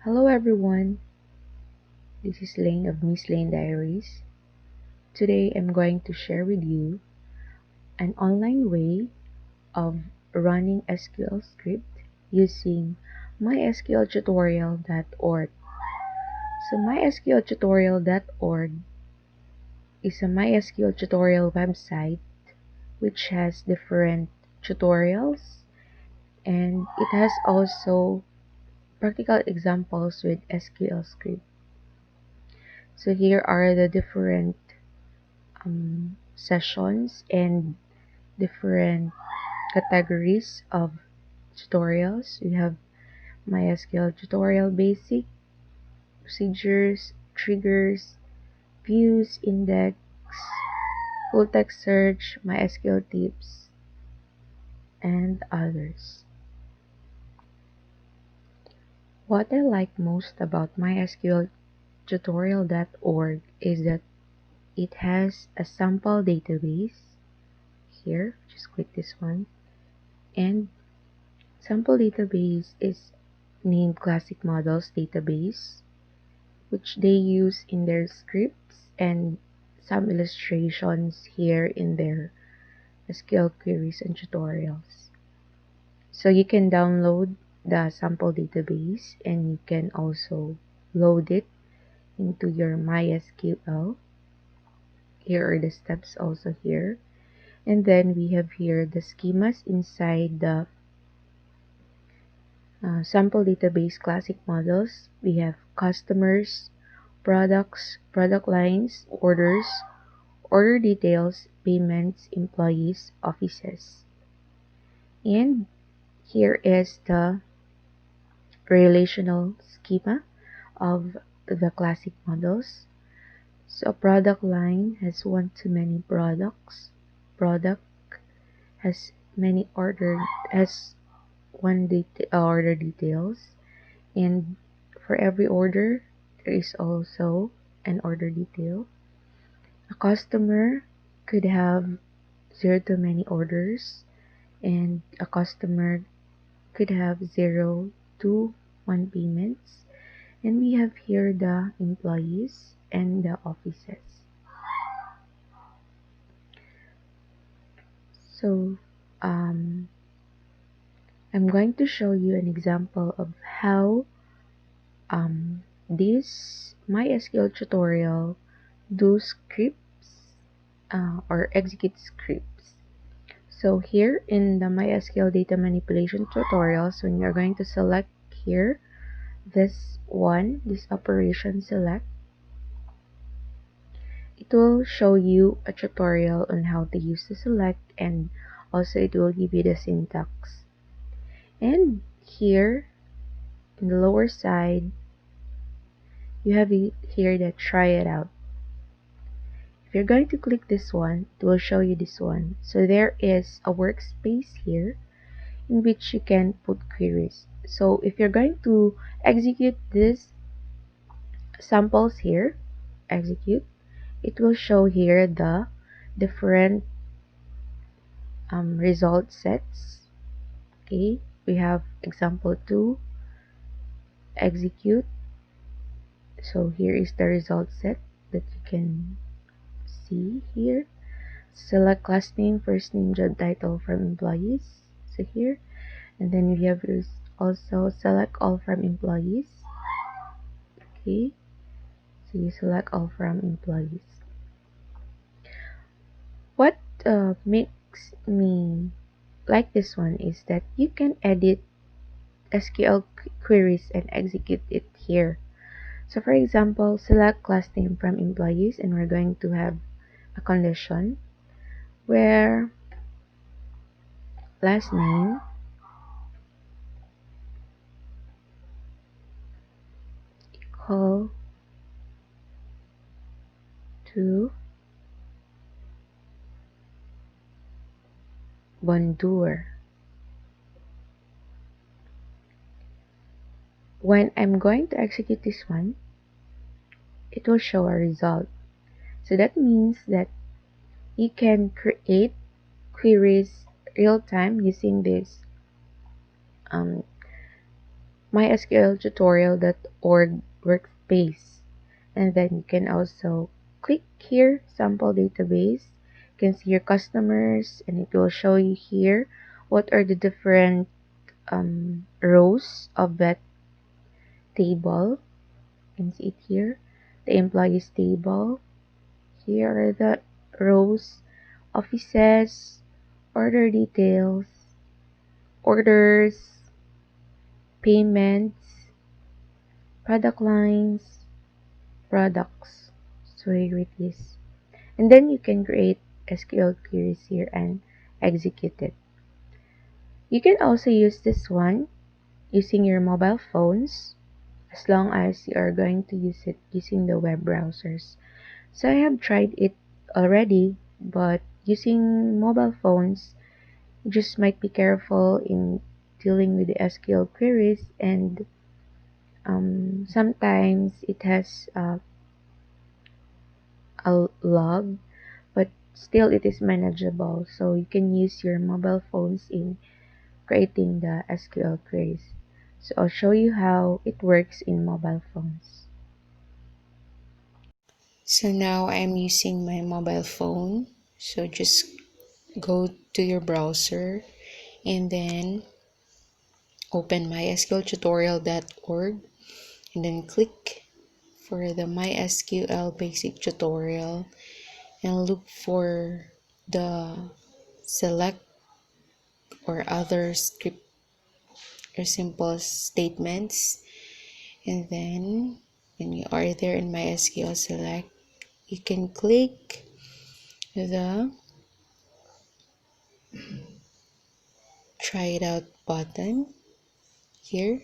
Hello everyone, this is Lane of Miss Lane Diaries. Today I'm going to share with you an online way of running SQL script using mysqltutorial.org. So mysqltutorial.org is a MySQL tutorial website which has different tutorials, and it has also practical examples with SQL script. So here are the different sessions and different categories of tutorials. We have MySQL tutorial basic, procedures, triggers, views, index, full text search, MySQL tips, and others. What I like most about mysqltutorial.org is that it has a sample database here. Just click this one, and sample database is named Classic Models Database, which they use in their scripts, and some illustrations here in their SQL queries and tutorials. So you can download the sample database and you can also load it into your MySQL. Here are the steps also here. And then we have here the schemas inside the sample database classic models. We have customers, products, product lines, orders, order details, payments, employees, offices. And here is the relational schema of the classic models. So a product line has one to many products. Product has order details, and for every order there is also an order detail. A customer could have zero to many orders, and a customer could have 0 to 1 payments. And we have here the employees and the offices. So I'm going to show you an example of how this MySQL tutorial do scripts or execute scripts. So here in the MySQL data manipulation tutorials, when you're going to select here this operation select, it will show you a tutorial on how to use the select, and also it will give you the syntax. And here in the lower side you have here the try it out. If you're going to click this one, it will show you this one. So there is a workspace here in which you can put queries. So if you're going to execute these samples here, execute, it will show here the different result sets. Okay, we have example 2, execute. So here is the result set that you can see here. Select class name, first name, job title from employees. So here, and then we have also select all from employees. Okay, so you select all from employees. What makes me like this one is that you can edit SQL queries and execute it here. So for example, select class name from employees, and we're going to have a condition where last name equal to Bonjour. When I'm going to execute this one, it will show a result. So that means that you can create queries real time using this mysqltutorial.org workspace. And then you can also click here, sample database. You can see your customers, and it will show you here what are the different rows of that table. You can see it here, the employees table. Here are the rows: offices, order details, orders, payments, product lines, products. So here it is. And then you can create SQL queries here and execute it. You can also use this one using your mobile phones, as long as you are going to use it using the web browsers. So I have tried it already, but using mobile phones, you just might be careful in dealing with the SQL queries, and sometimes it has a log, but still it is manageable. So you can use your mobile phones in creating the SQL queries. So I'll show you how it works in mobile phones. So now I'm using my mobile phone. So just go to your browser and then open mysqltutorial.org and then click for the MySQL basic tutorial and look for the select or other script or simple statements. And then when you are there in MySQL select, you can click the try it out button here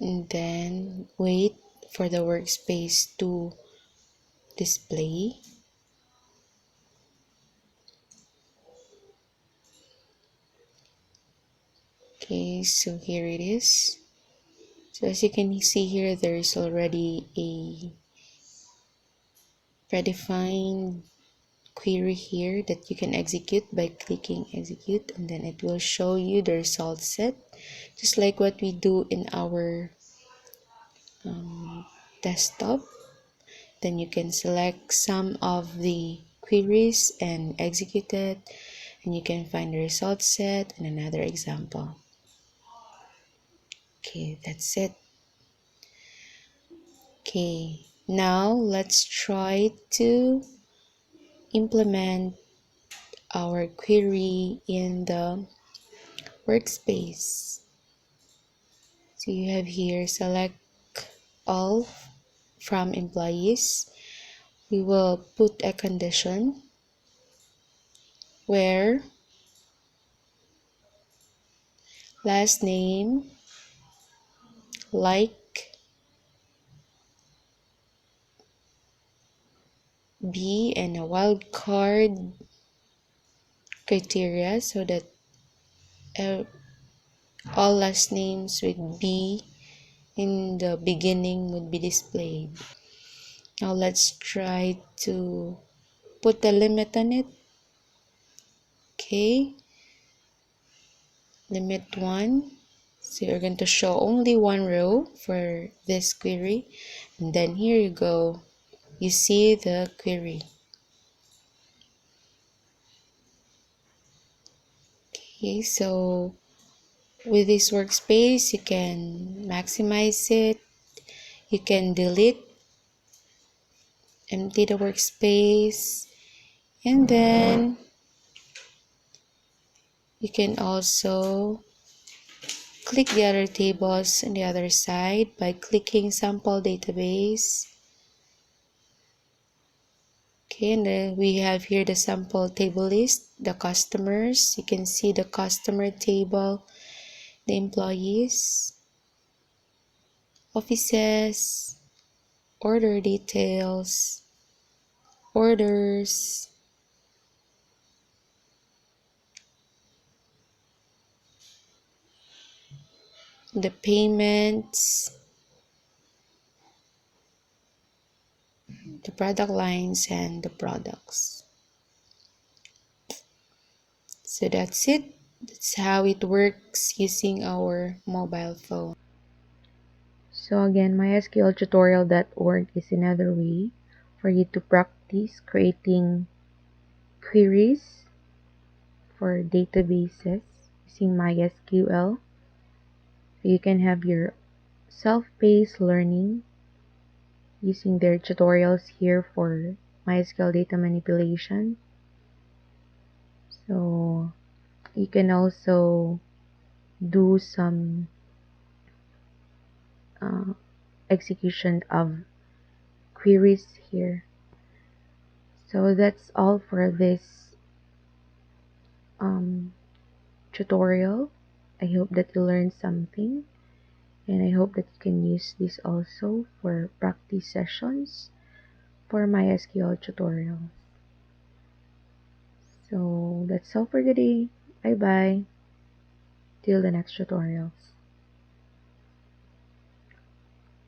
and then wait for the workspace to display. Okay, so here it is. So as you can see here, there is already a predefined query here that you can execute by clicking execute, and then it will show you the result set, just like what we do in our desktop. Then you can select some of the queries and execute it, and you can find the result set and another example. Okay, that's it. Okay, now let's try to implement our query in the workspace. So you have here select all from employees. We will put a condition where last name like B and a wildcard criteria so that uh, all last names with B in the beginning would be displayed. Now let's try to put a limit on it. Okay, limit 1. So you're going to show only one row for this query, and then here you go, you see the query. Okay, so with this workspace you can maximize it, you can delete, empty the workspace, and then you can also click the other tables on the other side by clicking sample database. Okay, and then we have here the sample table list, the customers. You can see the customer table, the employees, offices, order details, orders, the payments, the product lines, and the products. So that's it. That's how it works using our mobile phone. So again, mysqltutorial.org is another way for you to practice creating queries for databases using MySQL. You can have your self-paced learning using their tutorials here for MySQL data manipulation. So you can also do some uh, execution of queries here. So that's all for this um, tutorial. I hope that you learned something, and I hope that you can use this also for practice sessions for MySQL tutorials. So that's all for today. Bye bye. Till the next tutorials.